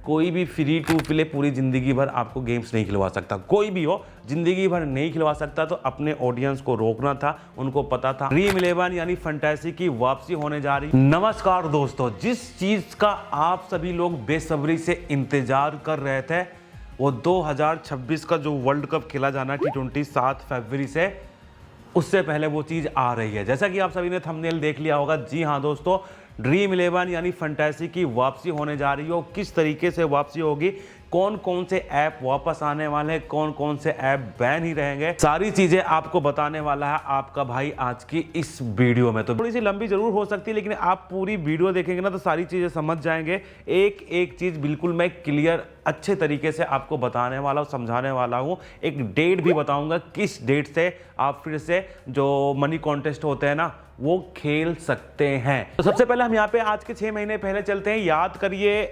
कोई भी free to play पूरी ज़िंदगी भर आपको गेम्स नहीं खिलवा सकता। कोई भी हो ज़िंदगी भर नहीं खिलवा सकता। तो अपने ऑडियंस को रोकना था, उनको पता था ड्रीम 11 यानी फैंटेसी की वापसी होने जा रही। नमस्कार दोस्तों, जिस चीज़ का आप सभी लोग बेसब्री से इंतजार कर रहे थे वो 2026 का जो वर्ल्ड कप खेला जाना T20 7 फरवरी से, उससे पहले वो चीज़ आ रही है। जैसा कि आप सभी ने थंबनेल देख लिया होगा, जी हाँ दोस्तों, ड्रीम 11 यानी फैंटेसी की वापसी होने जा रही हो। किस तरीके से वापसी होगी, कौन कौन से ऐप वापस आने वाले हैं, कौन कौन से ऐप बैन ही रहेंगे, सारी चीजें आपको बताने वाला है आपका भाई आज की इस वीडियो में। तो थोड़ी सी लंबी जरूर हो सकती है, लेकिन आप पूरी वीडियो देखेंगे ना तो सारी चीजें समझ जाएंगे। एक एक चीज बिल्कुल मैं क्लियर अच्छे तरीके से आपको बताने वाला हूँ, समझाने वाला हूँ। एक डेट भी बताऊंगा किस डेट से आप फिर से जो मनी कॉन्टेस्ट होते हैं ना वो खेल सकते हैं। तो सबसे पहले हम यहाँ पे आज के 6 महीने पहले चलते हैं। याद करिए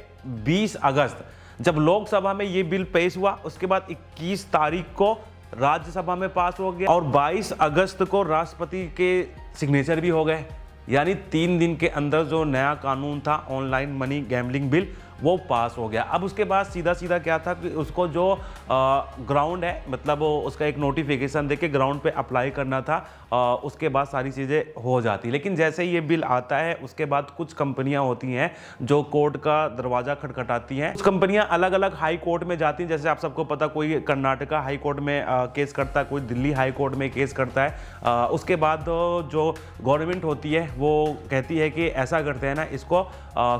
20 अगस्त जब लोकसभा में ये बिल पेश हुआ, उसके बाद 21 तारीख को राज्यसभा में पास हो गया और 22 अगस्त को राष्ट्रपति के सिग्नेचर भी हो गए। यानी 3 दिन के अंदर जो नया कानून था ऑनलाइन मनी गैम्बलिंग बिल वो पास हो गया। अब उसके बाद सीधा सीधा क्या था कि उसको जो ग्राउंड है, मतलब उसका एक नोटिफिकेशन देके ग्राउंड पे अप्लाई करना था, उसके बाद सारी चीज़ें हो जाती। लेकिन जैसे ये बिल आता है उसके बाद कुछ कंपनियां होती हैं जो कोर्ट का दरवाज़ा खटखटाती हैं। कुछ कंपनियां अलग अलग हाई कोर्ट में जाती हैं। जैसे आप सबको पता, कोई कर्नाटका हाई कोर्ट में केस करता है, कोई दिल्ली हाई कोर्ट में केस करता है। उसके बाद जो गवर्नमेंट होती है वो कहती है कि ऐसा करते हैं ना, इसको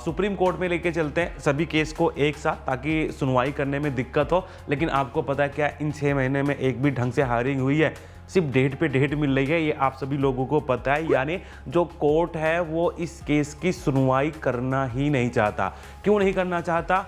सुप्रीम कोर्ट में लेके चलते हैं सभी केस को एक साथ, ताकि सुनवाई करने में दिक्कत हो। लेकिन आपको पता है क्या, इन 6 महीने में एक भी ढंग से हायरिंग हुई है? सिर्फ डेट पे डेट मिल रही है, ये आप सभी लोगों को पता है। यानी जो कोर्ट है वो इस केस की सुनवाई करना ही नहीं चाहता। क्यों नहीं करना चाहता?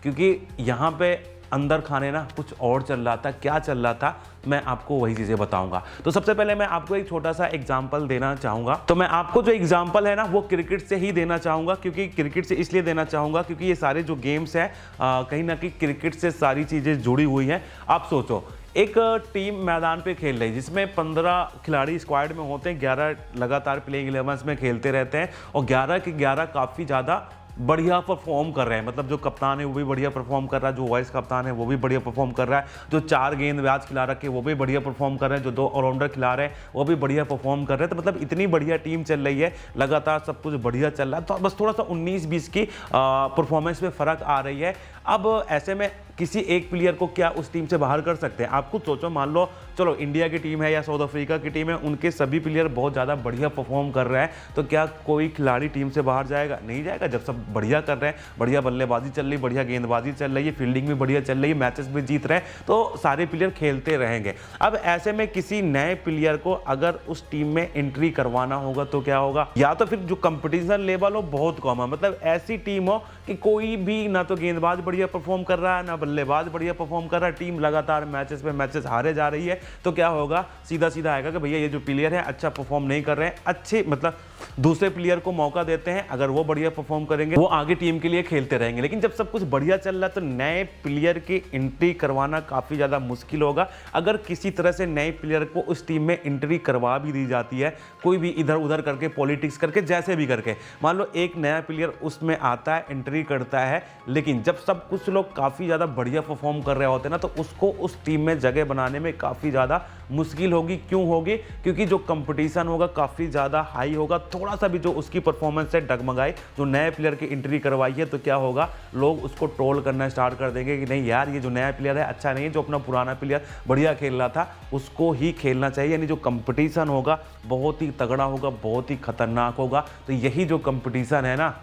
क्योंकि यहाँ पे अंदर खाने ना कुछ और चल रहा था। क्या चल रहा था मैं आपको वही चीज़ें बताऊंगा। तो सबसे पहले मैं आपको एक छोटा सा एग्जांपल देना चाहूँगा। तो मैं आपको जो एग्जांपल है ना वो क्रिकेट से ही देना चाहूँगा। क्योंकि क्रिकेट से इसलिए देना चाहूँगा क्योंकि ये सारे जो गेम्स हैं कहीं ना कहीं क्रिकेट से सारी चीज़ें जुड़ी हुई हैं। आप सोचो, एक टीम मैदान पे खेल रही है जिसमें 15 खिलाड़ी स्क्वाड में होते हैं, 11 लगातार प्लेइंग 11 में खेलते रहते हैं और 11 के 11 काफ़ी ज़्यादा बढ़िया परफॉर्म कर रहे हैं। मतलब जो कप्तान है वो भी बढ़िया परफॉर्म कर रहा है, जो वाइस कप्तान है वो भी बढ़िया परफॉर्म कर रहा है, जो 4 गेंदबाज खिला रखे वो भी बढ़िया परफॉर्म कर रहे हैं, जो 2 ऑलराउंडर खिला रहे हैं वो भी बढ़िया परफॉर्म कर रहे हैं। तो मतलब इतनी बढ़िया टीम चल रही है, लगातार सब कुछ बढ़िया चल रहा है। तो बस थोड़ा सा 19-20 की परफॉर्मेंस में फ़र्क आ रही है। अब ऐसे में किसी एक प्लेयर को क्या उस टीम से बाहर कर सकते हैं? आप खुद सोचो, मान लो चलो इंडिया की टीम है या साउथ अफ्रीका की टीम है, उनके सभी प्लेयर बहुत ज़्यादा बढ़िया परफॉर्म कर रहे हैं, तो क्या कोई खिलाड़ी टीम से बाहर जाएगा? नहीं जाएगा। जब सब बढ़िया कर रहे हैं, बढ़िया बल्लेबाजी चल रही, बढ़िया गेंदबाजी चल रही है, फील्डिंग भी बढ़िया चल रही है, मैचेस भी जीत रहे हैं, तो सारे प्लेयर खेलते रहेंगे। अब ऐसे में किसी नए प्लेयर को अगर उस टीम में एंट्री करवाना होगा तो क्या होगा? या तो फिर जो कंपटीशन लेवल हो बहुत कम है, मतलब ऐसी टीम हो कि कोई भी ना तो गेंदबाज बढ़िया परफॉर्म कर रहा है ना बल्लेबाज बढ़िया परफॉर्म कर रहा है, टीम लगातार मैचेस पे मैचेस हारे जा रही है। तो क्या होगा? सीधा सीधा आएगा कि भैया ये जो प्लेयर है अच्छा परफॉर्म नहीं कर रहे हैं, अच्छे मतलब दूसरे प्लेयर को मौका देते हैं, अगर वो बढ़िया परफॉर्म करेंगे वो आगे टीम के लिए खेलते रहेंगे। लेकिन जब सब कुछ बढ़िया चल रहा है तो नए प्लेयर की एंट्री करवाना काफ़ी ज़्यादा मुश्किल होगा। अगर किसी तरह से नए प्लेयर को उस टीम में एंट्री करवा भी दी जाती है, कोई भी इधर उधर करके, पॉलिटिक्स करके, जैसे भी करके, मान लो एक नया प्लेयर उसमें आता है, एंट्री करता है, लेकिन जब सब कुछ लोग काफ़ी ज़्यादा बढ़िया परफॉर्म कर रहे होते हैं ना, तो उसको उस टीम में जगह बनाने में काफ़ी ज़्यादा मुश्किल होगी। क्यों होगी? क्योंकि जो कंपटीशन होगा काफ़ी ज़्यादा हाई होगा। थोड़ा सा भी जो उसकी परफॉर्मेंस है डगमगाई, जो नए प्लेयर की एंट्री करवाई है, तो क्या होगा? लोग उसको ट्रोल करना स्टार्ट कर देंगे कि नहीं यार, ये जो नया प्लेयर है अच्छा नहीं है, जो अपना पुराना प्लेयर बढ़िया खेल रहा था उसको ही खेलना चाहिए। यानी जो कंपटीशन होगा बहुत ही तगड़ा होगा, बहुत ही खतरनाक होगा। तो यही जो कंपटीशन है ना,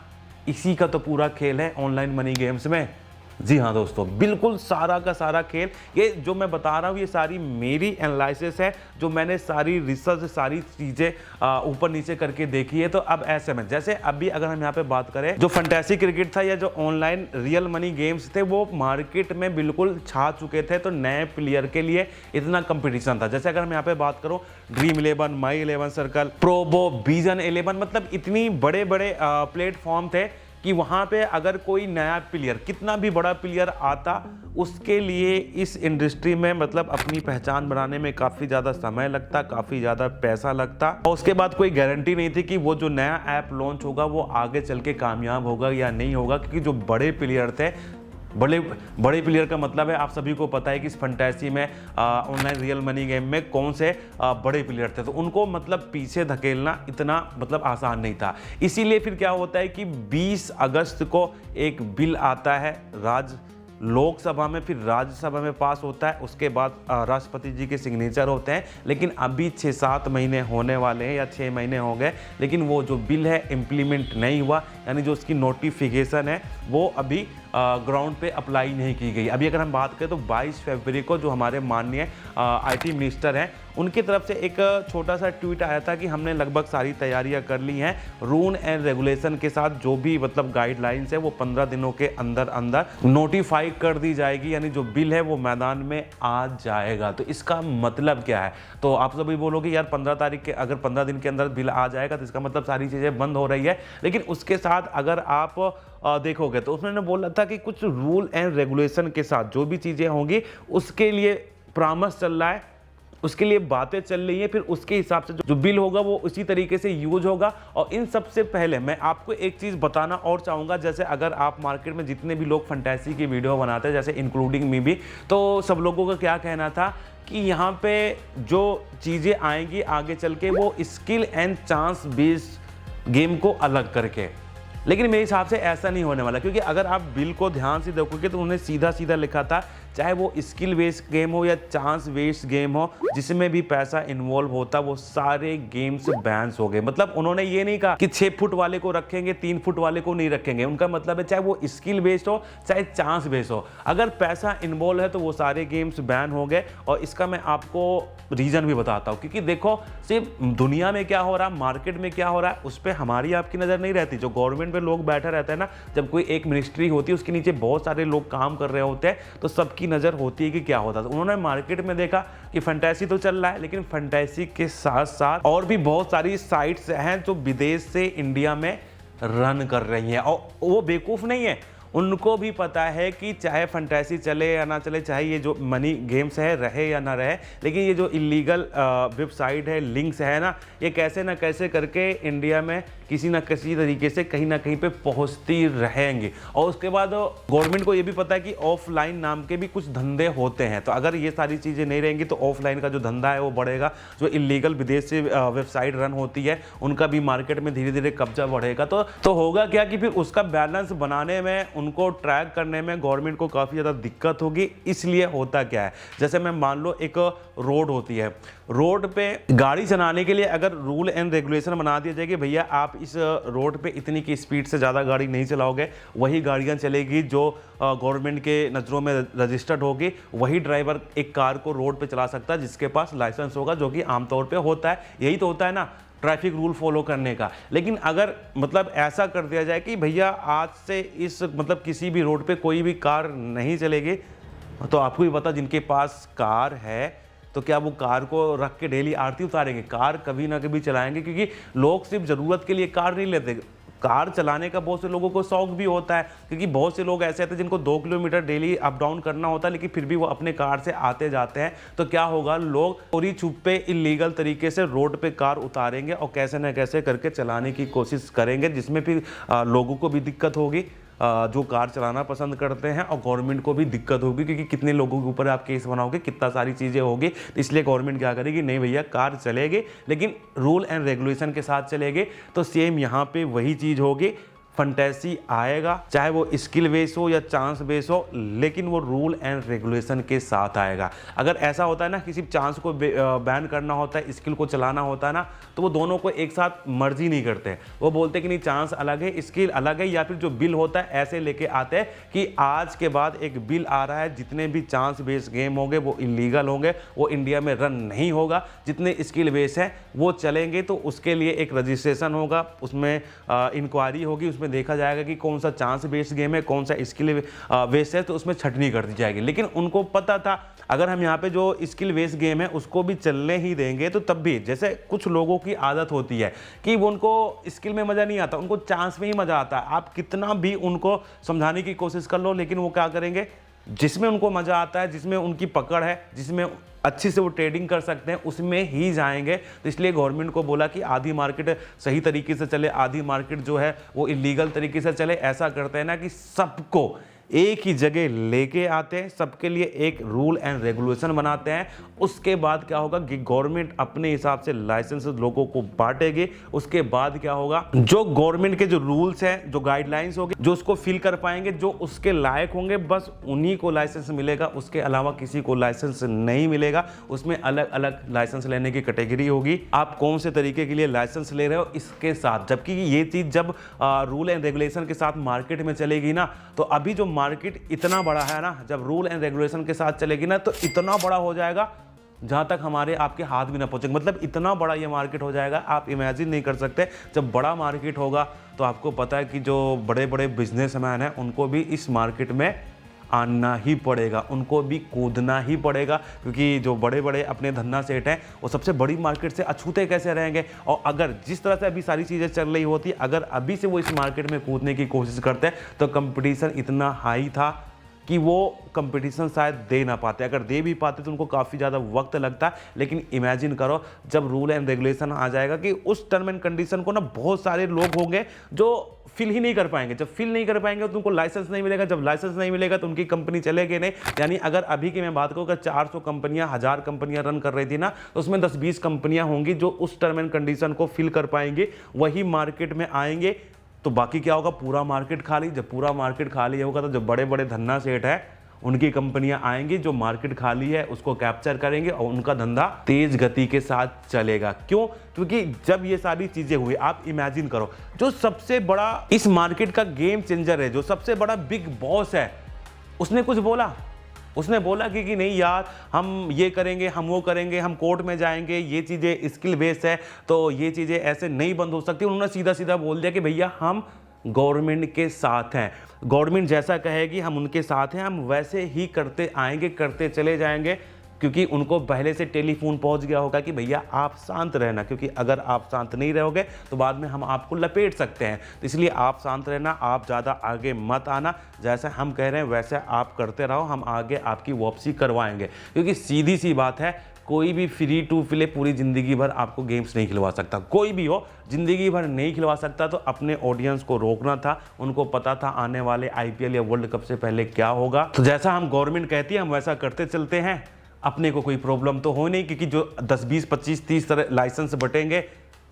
इसी का तो पूरा खेल है ऑनलाइन मनी गेम्स में। जी हाँ दोस्तों, बिल्कुल सारा का सारा खेल, ये जो मैं बता रहा हूँ ये सारी मेरी एनालिसिस है, जो मैंने सारी रिसर्च, सारी चीज़ें ऊपर नीचे करके देखी है। तो अब ऐसे में जैसे अभी अगर हम यहाँ पे बात करें, जो फैंटेसी क्रिकेट था या जो ऑनलाइन रियल मनी गेम्स थे वो मार्केट में बिल्कुल छा चुके थे। तो नए प्लेयर के लिए इतना कंपटीशन था। जैसे अगर हम यहाँ पे बात करूँ, ड्रीम 11, माई 11 सर्कल, प्रोबो, विजन 11, मतलब इतनी बड़े बड़े प्लेटफॉर्म थे कि वहाँ पे अगर कोई नया प्लेयर, कितना भी बड़ा प्लेयर आता, उसके लिए इस इंडस्ट्री में मतलब अपनी पहचान बनाने में काफ़ी ज़्यादा समय लगता, काफ़ी ज़्यादा पैसा लगता, और उसके बाद कोई गारंटी नहीं थी कि वो जो नया ऐप लॉन्च होगा वो आगे चल के कामयाब होगा या नहीं होगा। क्योंकि जो बड़े प्लेयर थे बड़े बड़े प्लेयर का मतलब है, आप सभी को पता है कि इस फंटेसी में ऑनलाइन रियल मनी गेम में कौन से बड़े प्लेयर थे, तो उनको मतलब पीछे धकेलना इतना मतलब आसान नहीं था। इसीलिए फिर क्या होता है कि 20 अगस्त को एक बिल आता है लोकसभा में, फिर राज्यसभा में पास होता है, उसके बाद राष्ट्रपति जी के सिग्नेचर होते हैं। लेकिन अभी 6-7 महीने होने वाले हैं या 6 महीने हो गए, लेकिन वो जो बिल है इम्प्लीमेंट नहीं हुआ, यानी जो उसकी नोटिफिकेशन है वो अभी ग्राउंड पे अप्लाई नहीं की गई। अभी अगर हम बात करें तो 22 फरवरी को जो हमारे माननीय IT मिनिस्टर हैं, उनकी तरफ से एक छोटा सा ट्वीट आया था कि हमने लगभग सारी तैयारियां कर ली हैं, रूल एंड रेगुलेशन के साथ जो भी मतलब गाइडलाइंस है वो 15 दिनों के अंदर अंदर नोटिफाई कर दी जाएगी, यानी जो बिल है वो मैदान में आ जाएगा। तो इसका मतलब क्या है? तो आप सभी बोलोगे यार 15 तारीख के अगर 15 दिन के अंदर बिल आ जाएगा तो इसका मतलब सारी चीज़ें बंद हो रही है। लेकिन उसके साथ अगर आप देखोगे तो उसने बोला था कि कुछ रूल एंड रेगुलेशन के साथ जो भी चीज़ें होंगी उसके लिए परामर्श चल रहा है, उसके लिए बातें चल रही है, फिर उसके हिसाब से जो बिल होगा वो उसी तरीके से यूज होगा। और इन सबसे पहले मैं आपको एक चीज़ बताना और चाहूँगा, जैसे अगर आप मार्केट में जितने भी लोग फंटेसी की वीडियो बनाते हैं, जैसे इंक्लूडिंग मी भी, तो सब लोगों का क्या कहना था कि यहाँ पे जो चीज़ें आएंगी आगे चल के वो skill and chance based game को अलग करके। लेकिन मेरे हिसाब से ऐसा नहीं होने वाला, क्योंकि अगर आप बिल को ध्यान से देखोगे तो उन्होंने सीधा सीधा लिखा था, चाहे वो स्किल बेस्ड गेम हो या चांस बेस्ड गेम हो, जिसमें भी पैसा इन्वॉल्व होता, वो सारे गेम्स बैन्स हो गए। मतलब उन्होंने ये नहीं कहा कि 6 फुट वाले को रखेंगे, 3 फुट वाले को नहीं रखेंगे। उनका मतलब है चाहे वो स्किल बेस्ड हो चाहे चांस बेस्ड हो, अगर पैसा इन्वॉल्व है तो वो सारे गेम्स बैन हो गए। और इसका मैं आपको रीज़न भी बताता हूँ, क्योंकि देखो सिर्फ दुनिया में क्या हो रहा है, मार्केट में क्या हो रहा है, उस पर हमारी आपकी नज़र नहीं रहती। जो गवर्नमेंट पे लोग बैठे रहते हैं ना, जब कोई एक मिनिस्ट्री होती है उसके नीचे बहुत सारे लोग काम कर रहे होते हैं, तो सबकी नज़र होती है कि क्या होता है। तो उन्होंने मार्केट में देखा कि फंटेसी तो चल रहा है, लेकिन फंटेसी के साथ साथ और भी बहुत सारी साइट्स हैं जो विदेश से इंडिया में रन कर रही हैं। और वो बेवकूफ़ नहीं है, उनको भी पता है कि चाहे फंटेसी चले या ना चले, चाहे ये जो मनी गेम्स है रहे या ना रहे, लेकिन ये जो इलीगल वेबसाइट है, लिंक्स है ना, ये कैसे ना कैसे करके इंडिया में किसी ना किसी तरीके से कहीं ना कहीं पे पहुंचती रहेंगी। और उसके बाद गवर्नमेंट को ये भी पता है कि ऑफलाइन नाम के भी कुछ धंधे होते हैं, तो अगर ये सारी चीज़ें नहीं रहेंगी तो ऑफलाइन का जो धंधा है वो बढ़ेगा। जो इलीगल विदेश से वेबसाइट रन होती है उनका भी मार्केट में धीरे धीरे कब्जा बढ़ेगा। तो होगा क्या कि फिर उसका बैलेंस बनाने में, उनको ट्रैक करने में गवर्नमेंट को काफ़ी ज़्यादा दिक्कत होगी। इसलिए होता क्या है, जैसे मैं मान लो एक रोड होती है, रोड पे गाड़ी चलाने के लिए अगर रूल एंड रेगुलेशन बना दिया जाए कि भैया आप इस रोड पे इतनी की स्पीड से ज़्यादा गाड़ी नहीं चलाओगे, वही गाड़ियाँ चलेगी जो गवर्नमेंट के नज़रों में रजिस्टर्ड होगी, वही ड्राइवर एक कार को रोड पे चला सकता है जिसके पास लाइसेंस होगा, जो कि आमतौर पे होता है। यही तो होता है ना ट्रैफिक रूल फॉलो करने का। लेकिन अगर मतलब ऐसा कर दिया जाए कि भैया आज से इस मतलब किसी भी रोड पे कोई भी कार नहीं चलेगी, तो आपको भी पता जिनके पास कार है तो क्या वो कार को रख के डेली आरती उतारेंगे? कार कभी ना कभी चलाएंगे, क्योंकि लोग सिर्फ ज़रूरत के लिए कार नहीं लेते, कार चलाने का बहुत से लोगों को शौक भी होता है। क्योंकि बहुत से लोग ऐसे होते हैं जिनको 2 किलोमीटर डेली अप डाउन करना होता है, लेकिन फिर भी वो अपने कार से आते जाते हैं। तो क्या होगा, लोग चोरी छुपे इलीगल तरीके से रोड पे कार उतारेंगे और कैसे न कैसे करके चलाने की कोशिश करेंगे, जिसमें फिर लोगों को भी दिक्कत होगी जो कार चलाना पसंद करते हैं, और गवर्नमेंट को भी दिक्कत होगी, क्योंकि कितने लोगों के ऊपर आप केस बनाओगे, कितना सारी चीज़ें होगी। इसलिए गवर्नमेंट क्या करेगी, नहीं भैया कार चलेगी लेकिन रूल एंड रेगुलेशन के साथ चलेगी। तो सेम यहाँ पे वही चीज़ होगी, फंटेसी आएगा, चाहे वो स्किल बेस हो या चांस बेस हो, लेकिन वो रूल एंड रेगुलेशन के साथ आएगा। अगर ऐसा होता है ना कि सिर्फ चांस को बैन करना होता है, स्किल को चलाना होता है ना, तो वो दोनों को एक साथ मर्जी नहीं करते। वो बोलते कि नहीं चांस अलग है, स्किल अलग है, या फिर जो बिल होता है ऐसे लेके आते हैं कि आज के बाद एक बिल आ रहा है, जितने भी चांस बेस्ड गेम होंगे वो इलीगल होंगे, वो इंडिया में रन नहीं होगा। जितने स्किल बेस हैं वो चलेंगे, तो उसके लिए एक रजिस्ट्रेशन होगा, उसमें इंक्वायरी होगी, उसमें देखा जाएगा कि कौन सा चांस बेस्ड गेम है, कौन सा स्किल बेस्ड है, तो उसमें छटनी कर दी जाएगी। लेकिन उनको पता था अगर हम यहाँ पे जो स्किल बेस्ड गेम है उसको भी चलने ही देंगे, तो तब भी जैसे कुछ लोगों की आदत होती है कि वो उनको स्किल में मज़ा नहीं आता, उनको चांस में ही मज़ा आता है। आप कितना भी उनको समझाने की कोशिश कर लो, लेकिन वो क्या करेंगे, जिसमें उनको मज़ा आता है, जिसमें उनकी पकड़ है, जिसमें अच्छी से वो ट्रेडिंग कर सकते हैं, उसमें ही जाएंगे। तो इसलिए गवर्नमेंट को बोला कि आधी मार्केट सही तरीके से चले, आधी मार्केट जो है वो इलीगल तरीके से चले। ऐसा करते हैं ना कि सबको एक ही जगह लेके आते हैं, सबके लिए एक रूल एंड रेगुलेशन बनाते हैं। उसके बाद क्या होगा कि गवर्नमेंट अपने हिसाब से लाइसेंस लोगों को बांटेगी। उसके बाद क्या होगा, जो गवर्नमेंट के जो रूल्स हैं, जो गाइडलाइंस होंगे, जो उसको फिल कर पाएंगे, जो उसके लायक होंगे, बस उन्हीं को लाइसेंस मिलेगा। उसके अलावा किसी को लाइसेंस नहीं मिलेगा। उसमें अलग अलग लाइसेंस लेने की कैटेगरी होगी। आप कौन से तरीके के लिए लाइसेंस ले रहे हो इसके साथ। जबकि ये चीज जब रूल एंड रेगुलेशन के साथ मार्केट में चलेगी ना, तो अभी जो मार्केट इतना बड़ा है ना, जब रूल एंड रेगुलेशन के साथ चलेगी ना, तो इतना बड़ा हो जाएगा जहां तक हमारे आपके हाथ भी ना पहुंचेगा। मतलब इतना बड़ा ये मार्केट हो जाएगा, आप इमेजिन नहीं कर सकते। जब बड़ा मार्केट होगा तो आपको पता है कि जो बड़े बड़े बिजनेसमैन हैं उनको भी इस मार्केट में आना ही पड़ेगा, उनको भी कूदना ही पड़ेगा। क्योंकि जो बड़े बड़े अपने धन्ना सेठ हैं वो सबसे बड़ी मार्केट से अछूते कैसे रहेंगे। और अगर जिस तरह से अभी सारी चीज़ें चल रही होती, अगर अभी से वो इस मार्केट में कूदने की कोशिश करते हैं तो कंपटीशन इतना हाई था कि वो कंपटीशन शायद दे ना पाते। अगर दे भी पाते तो उनको काफ़ी ज़्यादा वक्त लगता। लेकिन इमेजिन करो जब रूल एंड रेगुलेशन आ जाएगा कि उस टर्म एंड कंडीशन को ना बहुत सारे लोग होंगे जो फिल ही नहीं कर पाएंगे। जब फिल नहीं कर पाएंगे तो उनको लाइसेंस नहीं मिलेगा। जब लाइसेंस नहीं मिलेगा तो उनकी कंपनी चलेगी नहीं। यानी अगर अभी की मैं बात करूँ, अगर 400 कंपनियां 1000 कंपनियां रन कर रही थी ना, तो उसमें 10-20 कंपनियां होंगी जो उस टर्म एंड कंडीशन को फिल कर पाएंगे, वही मार्केट में आएंगे। तो बाकी क्या होगा, पूरा मार्केट खाली। जब पूरा मार्केट खाली होगा तो जो बड़े बड़े धन्ना सेठ है उनकी कंपनियां आएंगी, जो मार्केट खाली है उसको कैप्चर करेंगे और उनका धंधा तेज गति के साथ चलेगा। क्यों? क्योंकि जब ये सारी चीजें हुई, आप इमेजिन करो, जो सबसे बड़ा इस मार्केट का गेम चेंजर है, जो सबसे बड़ा बिग बॉस है, उसने कुछ बोला। उसने बोला कि नहीं यार, हम ये करेंगे, हम वो करेंगे, हम कोर्ट में जाएंगे, ये चीज़ें स्किल बेस्ड है तो ये चीज़ें ऐसे नहीं बंद हो सकती। उन्होंने सीधा सीधा बोल दिया कि भैया हम गवर्नमेंट के साथ हैं, गवर्नमेंट जैसा कहेगी हम उनके साथ हैं, हम वैसे ही करते आएंगे, करते चले जाएंगे। क्योंकि उनको पहले से टेलीफोन पहुंच गया होगा कि भैया आप शांत रहना, क्योंकि अगर आप शांत नहीं रहोगे तो बाद में हम आपको लपेट सकते हैं। तो इसलिए आप शांत रहना, आप ज़्यादा आगे मत आना, जैसा हम कह रहे हैं वैसे आप करते रहो, हम आगे आपकी वापसी करवाएंगे। क्योंकि सीधी सी बात है, कोई भी फ्री टू प्ले पूरी ज़िंदगी भर आपको गेम्स नहीं खिलवा सकता। कोई भी हो ज़िंदगी भर नहीं खिलवा सकता। तो अपने ऑडियंस को रोकना था, उनको पता था आने वाले IPL या वर्ल्ड कप से पहले क्या होगा। तो जैसा हम गवर्नमेंट कहती है हम वैसा करते चलते हैं, अपने को कोई प्रॉब्लम तो हो नहीं। क्योंकि जो 10, 20, 25, 30 तरह लाइसेंस बटेंगे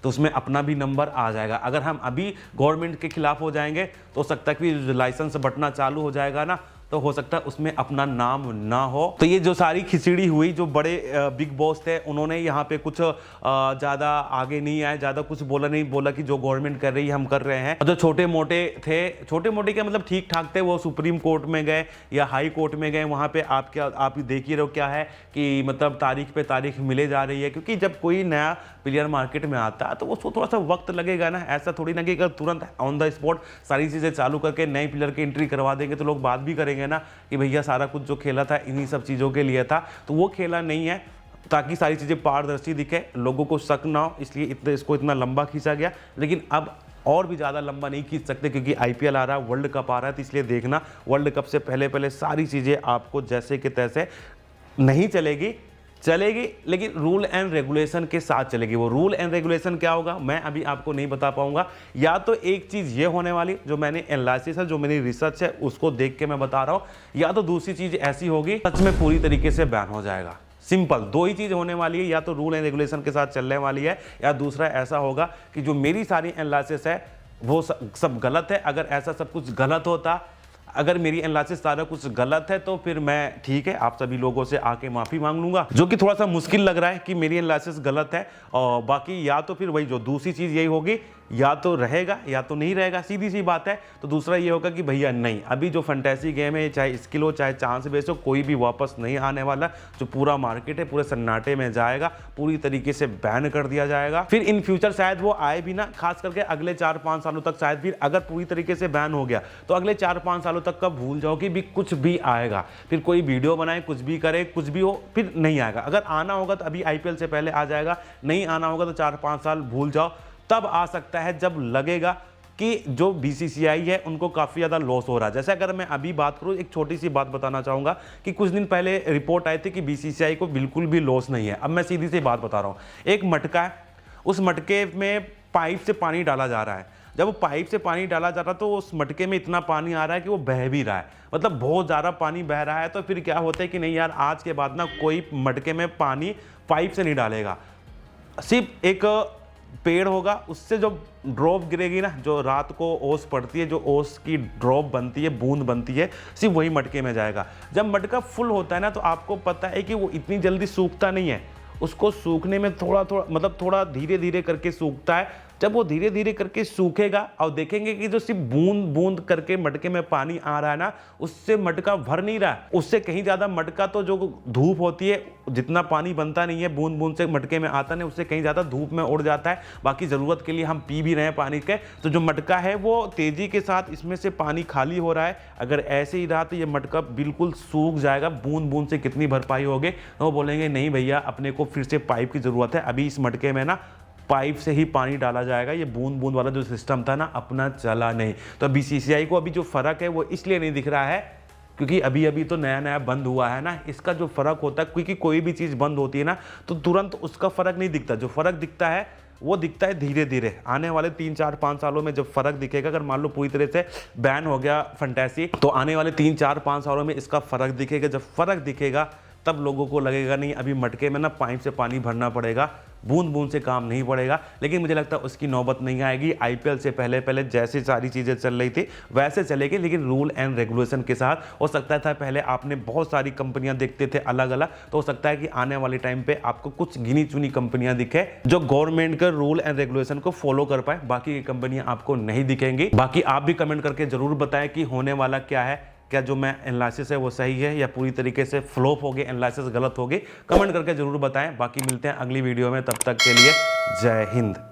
तो उसमें अपना भी नंबर आ जाएगा। अगर हम अभी गवर्नमेंट के खिलाफ हो जाएंगे तो हो सकता है कि लाइसेंस बटना चालू हो जाएगा ना, तो हो सकता है उसमें अपना नाम ना हो। तो ये जो सारी खिचड़ी हुई, जो बड़े बिग बॉस थे उन्होंने यहाँ पे कुछ ज़्यादा आगे नहीं आए, ज़्यादा कुछ बोला कि जो गवर्नमेंट कर रही है हम कर रहे हैं। और जो छोटे मोटे थे, छोटे मोटे क्या मतलब ठीक ठाक थे, वो सुप्रीम कोर्ट में गए या हाई कोर्ट में गए। वहाँ पे आप देख ही रहो क्या है कि मतलब तारीख पे तारीख मिले जा रही है। क्योंकि जब कोई नया प्लेयर मार्केट में आता है तो उसको थोड़ा सा वक्त लगेगा ना। ऐसा थोड़ी ना कि अगर तुरंत ऑन द स्पॉट सारी चीज़ें चालू करके नए प्लेयर की एंट्री करवा देंगे तो लोग बात भी करेंगे ना कि भैया सारा कुछ जो खेला था इन्हीं सब चीज़ों के लिए था। तो वो खेला नहीं है, ताकि सारी चीज़ें पारदर्शी दिखे, लोगों को शक ना हो, इसलिए इसको इतना लंबा खींचा गया। लेकिन अब और भी ज़्यादा लंबा नहीं खींच सकते, क्योंकि IPL आ रहा है, वर्ल्ड कप आ रहा है। तो इसलिए देखना, वर्ल्ड कप से पहले सारी चीज़ें आपको जैसे कि तैसे नहीं चलेगी, लेकिन रूल एंड रेगुलेशन के साथ चलेगी। वो रूल एंड रेगुलेशन क्या होगा मैं अभी आपको नहीं बता पाऊंगा। या तो एक चीज़ ये होने वाली, जो मैंने एनालिसिस है, जो मेरी रिसर्च है उसको देख के मैं बता रहा हूँ, या तो दूसरी चीज़ ऐसी होगी सच में पूरी तरीके से बैन हो जाएगा। सिंपल दो ही चीज़ होने वाली है, या तो रूल एंड रेगुलेशन के साथ चलने वाली है, या दूसरा ऐसा होगा कि जो मेरी सारी एनालिसिस है वो सब गलत है। अगर ऐसा सब कुछ गलत होता, अगर मेरी एनालिसिस सारा कुछ गलत है, तो फिर मैं ठीक है आप सभी लोगों से आके माफ़ी मांग लूंगा, जो कि थोड़ा सा मुश्किल लग रहा है कि मेरी एनालिसिस गलत है। और बाकी या तो फिर वही जो दूसरी चीज़ यही होगी, या तो रहेगा या तो नहीं रहेगा, सीधी सी बात है। तो दूसरा ये होगा कि भैया नहीं, अभी जो फंटेसी गेम है, चाहे स्किल हो चाहे चांस बेस हो, कोई भी वापस नहीं आने वाला। जो पूरा मार्केट है पूरे सन्नाटे में जाएगा, पूरी तरीके से बैन कर दिया जाएगा। फिर इन फ्यूचर शायद वो आए भी ना, खास करके अगले 4-5 सालों तक शायद। फिर अगर पूरी तरीके से बैन हो गया तो अगले 4-5 सालों तक का भूल जाओ कि भी कुछ भी आएगा। फिर कोई वीडियो बनाए, कुछ भी करे, कुछ भी हो, फिर नहीं आएगा। अगर आना होगा तो अभी IPL से पहले आ जाएगा, नहीं आना होगा तो 4-5 साल भूल जाओ। तब आ सकता है जब लगेगा कि जो BCCI है उनको काफ़ी ज़्यादा लॉस हो रहा है। जैसे अगर मैं अभी बात करूँ, एक छोटी सी बात बताना चाहूँगा कि कुछ दिन पहले रिपोर्ट आई थी कि BCCI को बिल्कुल भी लॉस नहीं है। अब मैं सीधी सी बात बता रहा हूँ, एक मटका है, उस मटके में पाइप से पानी डाला जा रहा है। जब वो पाइप से पानी डाला जा रहा तो उस मटके में इतना पानी आ रहा है कि वो बह भी रहा है, मतलब बहुत ज़्यादा पानी बह रहा है। तो फिर क्या होता है कि नहीं यार, आज के बाद ना कोई मटके में पानी पाइप से नहीं डालेगा, सिर्फ एक पेड़ होगा, उससे जो ड्रॉप गिरेगी ना, जो रात को ओस पड़ती है, जो ओस की ड्रॉप बनती है, बूंद बनती है, सिर्फ वही मटके में जाएगा। जब मटका फुल होता है ना, तो आपको पता है कि वो इतनी जल्दी सूखता नहीं है, उसको सूखने में थोड़ा थोड़ा मतलब थोड़ा धीरे धीरे करके सूखता है। जब वो धीरे धीरे करके सूखेगा और देखेंगे कि जो सिर्फ बूंद बूंद करके मटके में पानी आ रहा है ना, उससे मटका भर नहीं रहा है, उससे कहीं ज़्यादा मटका तो जो धूप होती है, जितना पानी बनता नहीं है बूंद बूंद से मटके में आता नहीं, उससे कहीं ज़्यादा धूप में उड़ जाता है। बाकी ज़रूरत के लिए हम पी भी रहे हैं पानी के, तो जो मटका है वो तेज़ी के साथ इसमें से पानी खाली हो रहा है। अगर ऐसे ही रहा तो ये मटका बिल्कुल सूख जाएगा, बूंद बूंद से कितनी भरपाई होगी। तो वो बोलेंगे नहीं भैया, अपने को फिर से पाइप की ज़रूरत है, अभी इस मटके में ना पाइप से ही पानी डाला जाएगा, ये बूंद बूंद वाला जो सिस्टम था ना अपना चला नहीं। तो बीसीसीआई को अभी जो फ़र्क है वो इसलिए नहीं दिख रहा है क्योंकि अभी अभी तो नया नया बंद हुआ है ना, इसका जो फ़र्क होता है, क्योंकि कोई भी चीज़ बंद होती है ना तो तुरंत उसका फ़र्क नहीं दिखता, जो फ़र्क दिखता है वो दिखता है धीरे धीरे। आने वाले 3-4-5 सालों में जब फ़र्क दिखेगा, अगर मान लो पूरी तरह से बैन हो गया फंटेसी, तो आने वाले 3-4-5 सालों में इसका फ़र्क दिखेगा। जब फ़र्क दिखेगा तब लोगों को लगेगा नहीं अभी मटके में ना पाइप से पानी भरना पड़ेगा, बूंद बूंद से काम नहीं पड़ेगा। लेकिन मुझे लगता है उसकी नौबत नहीं आएगी। आईपीएल से पहले पहले जैसे सारी चीज़ें चल रही थी वैसे चलेगी, लेकिन रूल एंड रेगुलेशन के साथ। हो सकता था पहले आपने बहुत सारी कंपनियां देखते थे अलग अलग, तो हो सकता है कि आने वाले टाइम पे आपको कुछ गिनी चुनी कंपनियां दिखे जो गवर्नमेंट के रूल एंड रेगुलेशन को फॉलो कर पाए, बाकी की कंपनियां आपको नहीं दिखेंगी। बाकी आप भी कमेंट करके जरूर बताएं कि होने वाला क्या है, क्या जो मैं एनालिसिस है वो सही है या पूरी तरीके से फ्लॉप हो गए, एनालिसिस गलत हो गए। कमेंट करके जरूर बताएं। बाकी मिलते हैं अगली वीडियो में, तब तक के लिए जय हिंद।